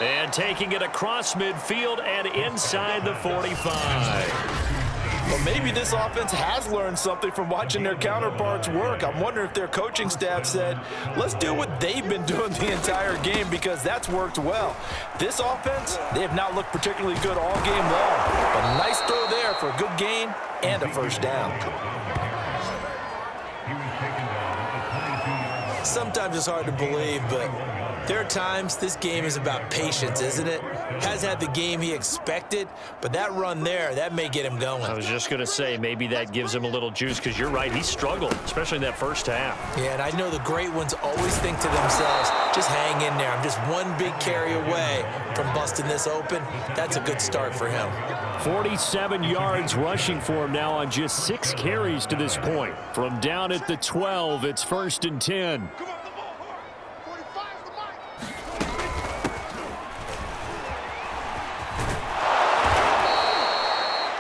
And taking it across midfield and inside the 45. Well, maybe this offense has learned something from watching their counterparts work. I'm wondering if their coaching staff said, let's do what they've been doing the entire game, because that's worked well. This offense, they have not looked particularly good all game long. But a nice throw there for a good gain and a first down. Sometimes it's hard to believe, but there are times this game is about patience, isn't it? Has had the game he expected, but that run there, that may get him going. I was just going to say, maybe that gives him a little juice, because you're right, he struggled, especially in that first half. Yeah, and I know the great ones always think to themselves, just hang in there. I'm just one big carry away from busting this open. That's a good start for him. 47 yards rushing for him now on just 6 carries to this point. From down at the 12, it's 1st and 10.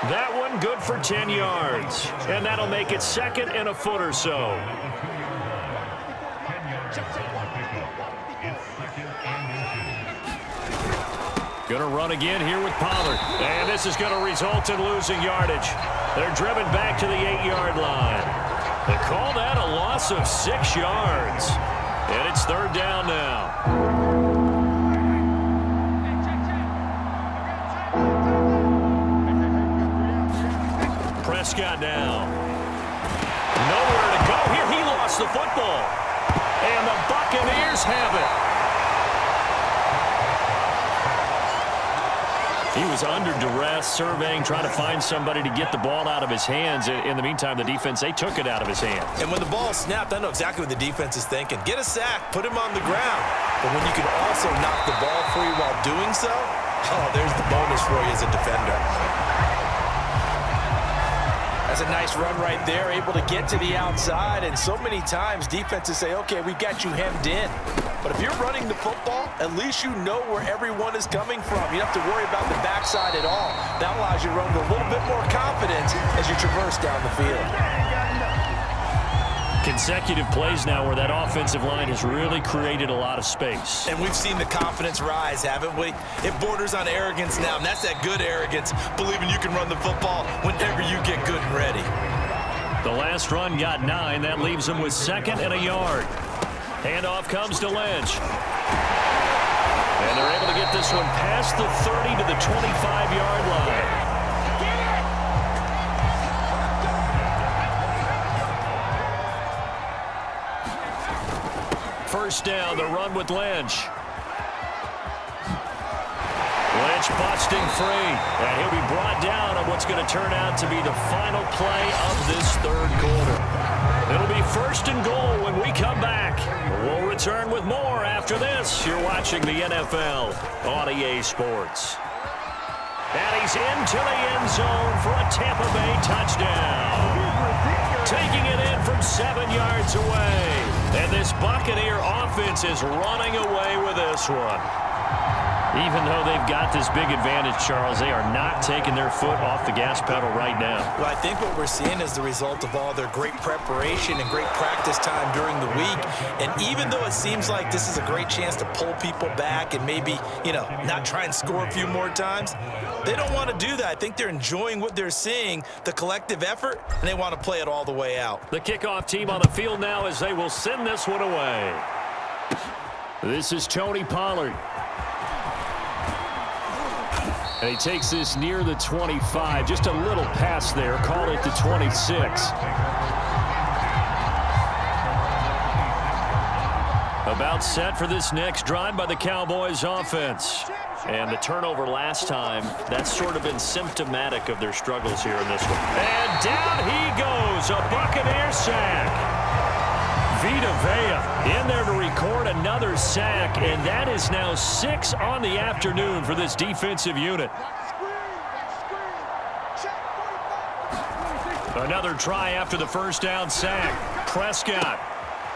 That one good for 10 yards. And that'll make it 2nd and a foot or so. Going to run again here with Pollard. And this is going to result in losing yardage. They're driven back to the 8-yard line. They call that a loss of 6 yards. And it's 3rd down now. Prescott now. Nowhere to go here. He lost the football. And the Buccaneers have it. He was under duress, surveying, trying to find somebody to get the ball out of his hands. In the meantime, the defense, they took it out of his hands. And when the ball snapped, I know exactly what the defense is thinking. Get a sack, put him on the ground. But when you can also knock the ball free while doing so, oh, there's the bonus for you as a defender. That's a nice run right there, able to get to the outside. And so many times defenses say, okay, we got you hemmed in. But if you're running the football, at least you know where everyone is coming from. You don't have to worry about the backside at all. That allows you to run with a little bit more confidence as you traverse down the field. Consecutive plays now where that offensive line has really created a lot of space. And we've seen the confidence rise, haven't we? It borders on arrogance now, and that's that good arrogance, believing you can run the football whenever you get good and ready. The last run got 9. That leaves them with 2nd and a yard. Handoff comes to Lynch. And they're able to get this one past the 30 to the 25-yard line. First down, the run with Lynch. Lynch busting free. And he'll be brought down on what's going to turn out to be the final play of this 3rd quarter. It'll be 1st and goal when we come back. We'll return with more after this. You're watching the NFL on EA Sports. And he's into the end zone for a Tampa Bay touchdown. Taking it in from 7 yards away. And this Buccaneer offense is running away with this one. Even though they've got this big advantage, Charles, they are not taking their foot off the gas pedal right now. Well, I think what we're seeing is the result of all their great preparation and great practice time during the week. And even though it seems like this is a great chance to pull people back and maybe, not try and score a few more times, they don't want to do that. I think they're enjoying what they're seeing, the collective effort, and they want to play it all the way out. The kickoff team on the field now as they will send this one away. This is Tony Pollard. And he takes this near the 25. Just a little pass there. Call it the 26. About set for this next drive by the Cowboys offense. And the turnover last time, that's sort of been symptomatic of their struggles here in this one. And down he goes. A Buccaneer sack. Vita Vea in there to record another sack, and that is now 6 on the afternoon for this defensive unit. Another try after the first down sack. Prescott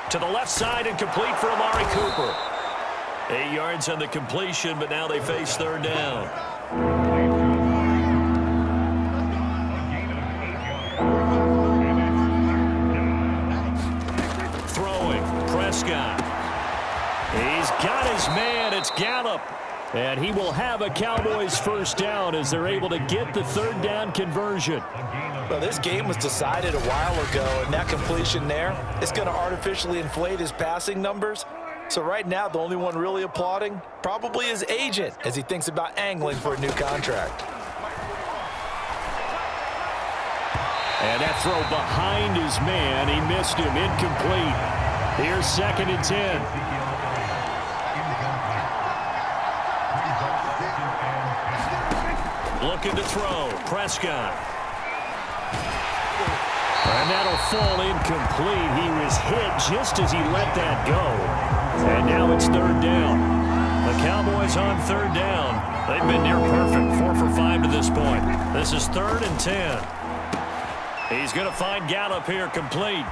to the left side and complete for Amari Cooper. 8 yards on the completion, but now they face 3rd down. Prescott. He's got his man. It's Gallup. And he will have a Cowboys first down as they're able to get the third down conversion. Well, this game was decided a while ago, and that completion there is going to artificially inflate his passing numbers. So right now, the only one really applauding probably his agent as he thinks about angling for a new contract. And that throw behind his man, he missed him, incomplete. Here's 2nd and 10. Looking to throw, Prescott. And that'll fall incomplete. He was hit just as he let that go. And now it's 3rd down. The Cowboys on 3rd down. They've been near perfect, 4 for 5 to this point. This is 3rd and 10. He's going to find Gallup here, complete.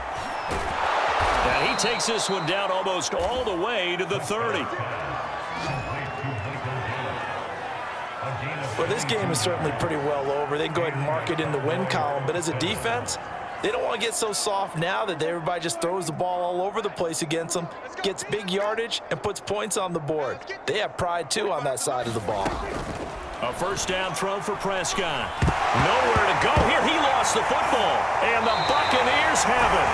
And he takes this one down almost all the way to the 30. Well, this game is certainly pretty well over. They can go ahead and mark it in the win column. But as a defense, they don't want to get so soft now that everybody just throws the ball all over the place against them, gets big yardage, and puts points on the board. They have pride, too, on that side of the ball. A first down throw for Prescott. Nowhere to go here. He lost the football. And the Buccaneers have it.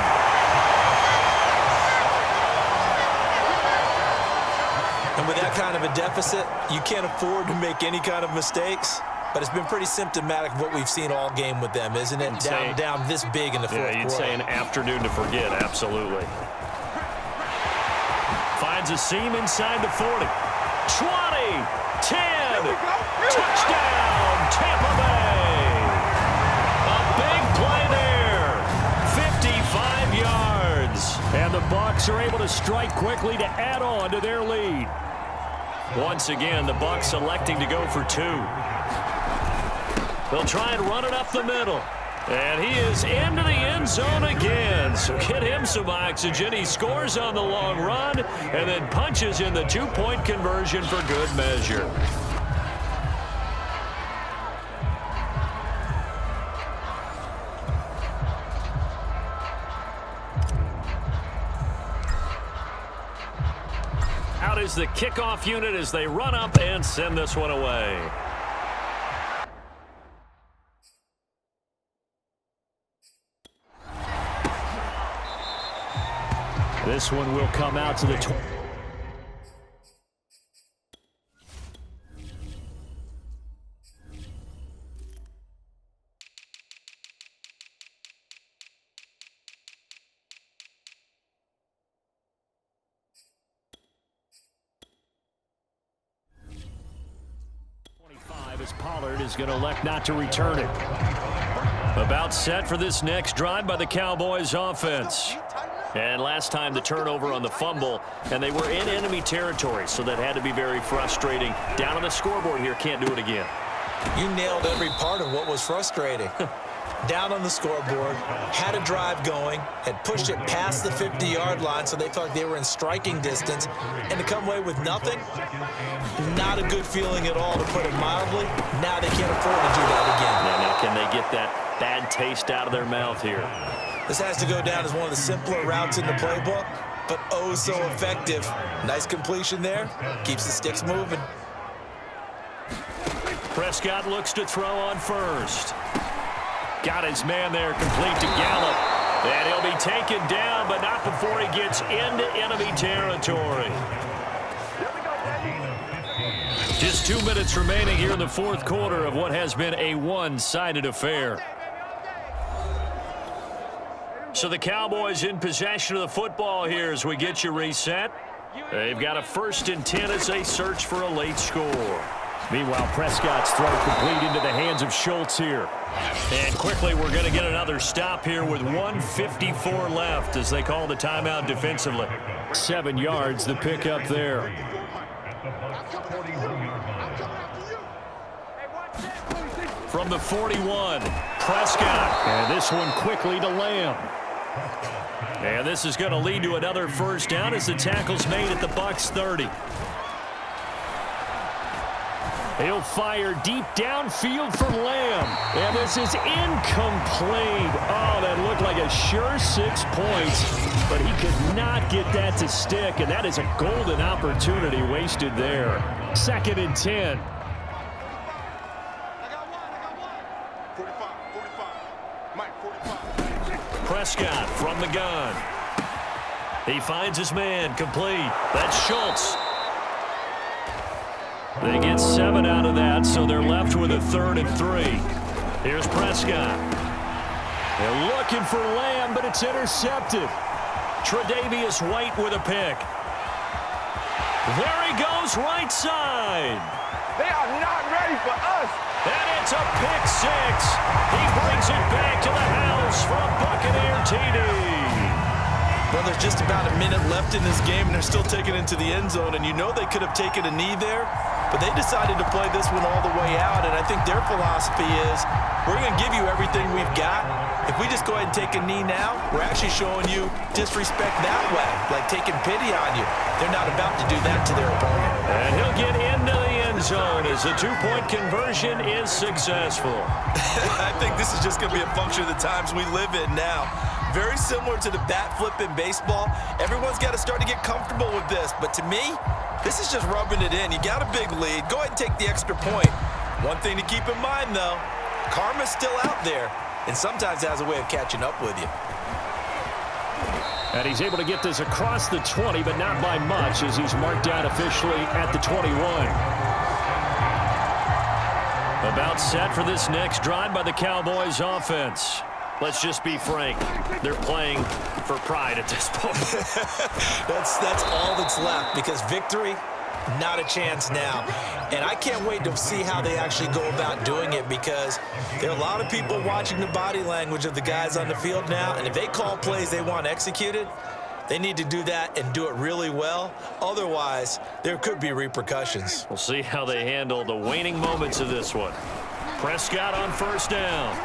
And with that kind of a deficit, you can't afford to make any kind of mistakes. But it's been pretty symptomatic of what we've seen all game with them, isn't it? Down this big in the fourth quarter. Yeah, you'd say an afternoon to forget, absolutely. Finds a seam inside the 40. 20, 10, touchdown, Tampa Bay. A big play there, 55 yards. And the Bucs are able to strike quickly to add on to their lead. Once again, the Bucs electing to go for 2. They'll try and run it up the middle. And he is into the end zone again. So get him some oxygen. He scores on the long run and then punches in the 2-point conversion for good measure. Out is the kickoff unit as they run up and send this one away. This one will come out to the 20. As Pollard is going to elect not to return it. About set for this next drive by the Cowboys offense. And last time the turnover on the fumble, and they were in enemy territory, so that had to be very frustrating. Down on the scoreboard here, can't do it again. You nailed every part of what was frustrating. Down on the scoreboard, had a drive going, had pushed it past the 50-yard line so they felt like they were in striking distance, and to come away with nothing, not a good feeling at all, to put it mildly. Now they can't afford to do that again. Yeah, now can they get that bad taste out of their mouth here? This has to go down as one of the simpler routes in the playbook, but oh so effective. Nice completion there. Keeps the sticks moving. Prescott looks to throw on first. Got his man there, complete to Gallup. And he'll be taken down, but not before he gets into enemy territory. Just 2 minutes remaining here in the fourth quarter of what has been a one-sided affair. So the Cowboys in possession of the football here as we get you reset. They've got a 1st and 10 as they search for a late score. Meanwhile, Prescott's throw complete into the hands of Schultz here. And quickly, we're going to get another stop here with 1:54 left as they call the timeout defensively. 7 yards, the pickup there. From the 41, Prescott. And this one quickly to Lamb. And this is going to lead to another first down as the tackle's made at the Bucs 30. He'll fire deep downfield for Lamb. And this is incomplete. Oh, that looked like a sure 6 points. But he could not get that to stick. And that is a golden opportunity wasted there. 2nd and 10. 45. Mike, 45. Prescott from the gun. He finds his man, complete. That's Schultz. They get 7 out of that, so they're left with a 3rd and 3. Here's Prescott. They're looking for Lamb, but it's intercepted. Tre'Davious White with a pick. There he goes, right side. They are not ready for us. And it's a pick 6. He brings it back to the house for a Buccaneer TD. Well, there's just about a minute left in this game, and they're still taking it into the end zone. And you know they could have taken a knee there, but they decided to play this one all the way out. And I think their philosophy is, we're going to give you everything we've got. If we just go ahead and take a knee now, we're actually showing you disrespect that way, like taking pity on you. They're not about to do that to their opponent. And he'll get into the end zone as the 2-point conversion is successful. I think this is just going to be a function of the times we live in now. Very similar to the bat flip in baseball. Everyone's got to start to get comfortable with this. But to me, this is just rubbing it in. You got a big lead. Go ahead and take the extra point. One thing to keep in mind, though, karma's still out there, and sometimes has a way of catching up with you. And he's able to get this across the 20, but not by much, as he's marked down officially at the 21. About set for this next drive by the Cowboys offense. Let's just be frank. They're playing for pride at this point. That's all that's left, because victory, not a chance now. And I can't wait to see how they actually go about doing it, because there are a lot of people watching the body language of the guys on the field now, and if they call plays they want executed, they need to do that and do it really well. Otherwise, there could be repercussions. We'll see how they handle the waning moments of this one. Prescott on 1st down.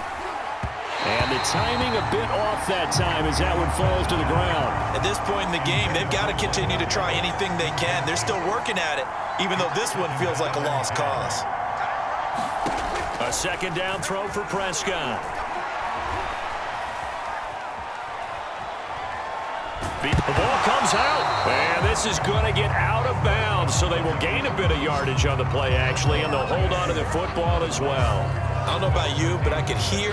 And the timing a bit off that time as that one falls to the ground. At this point in the game, they've got to continue to try anything they can. They're still working at it, even though this one feels like a lost cause. A 2nd down throw for Prescott. The ball comes out, and this is going to get out of bounds, so they will gain a bit of yardage on the play, actually, and they'll hold on to the football as well. I don't know about you, but I could hear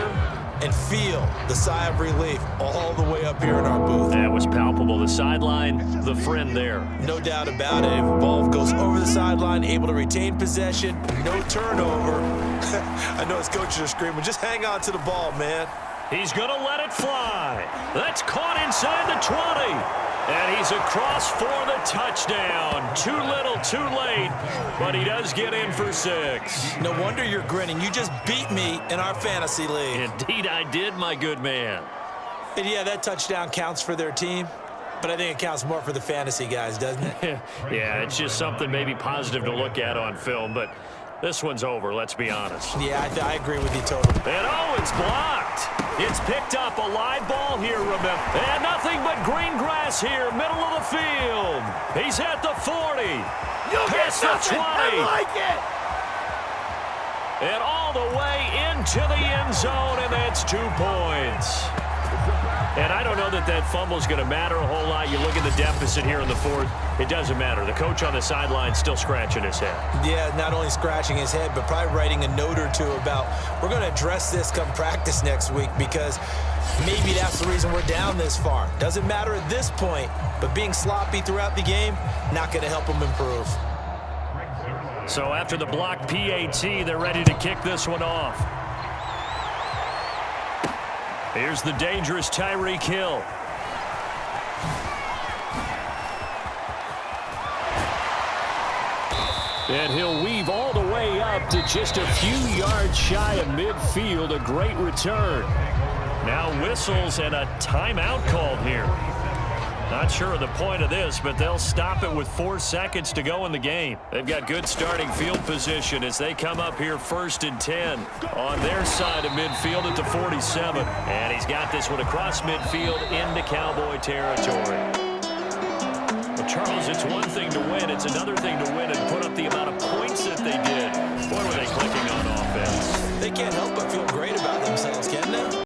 and feel the sigh of relief all the way up here in our booth. That was palpable. The sideline, the friend there. No doubt about it. If the ball goes over the sideline, able to retain possession, no turnover. I know his coaches are screaming, just hang on to the ball, man. He's going to let it fly. That's caught inside the 20. And he's across for the touchdown. Too little, too late, but he does get in for 6. No wonder you're grinning. You just beat me in our fantasy league. Indeed I did, my good man. And yeah, that touchdown counts for their team, but I think it counts more for the fantasy guys, doesn't it? Yeah, it's just something maybe positive to look at on film, but this one's over, let's be honest. Yeah, I agree with you totally. And oh, it's blocked. It's picked up, a live ball here, remember. And nothing but green grass here, middle of the field. He's at the 40. Past the 20. I like it. And all the way into the end zone, and that's 2 points. And I don't know that that fumble is going to matter a whole lot. You look at the deficit here in the 4th, it doesn't matter. The coach on the sideline still scratching his head. Yeah, not only scratching his head, but probably writing a note or two about, we're going to address this come practice next week, because maybe that's the reason we're down this far. Doesn't matter at this point, but being sloppy throughout the game, not going to help them improve. So after the blocked PAT, they're ready to kick this one off. Here's the dangerous Tyreek Hill. And he'll weave all the way up to just a few yards shy of midfield. A great return. Now whistles and a timeout called here. Not sure of the point of this, but they'll stop it with 4 seconds to go in the game. They've got good starting field position as they come up here 1st and 10 on their side of midfield at the 47. And he's got this one across midfield into Cowboy territory. Well, Charles, it's one thing to win. It's another thing to win and put up the amount of points that they did. Boy, were they clicking on offense. They can't help but feel great about themselves, can they?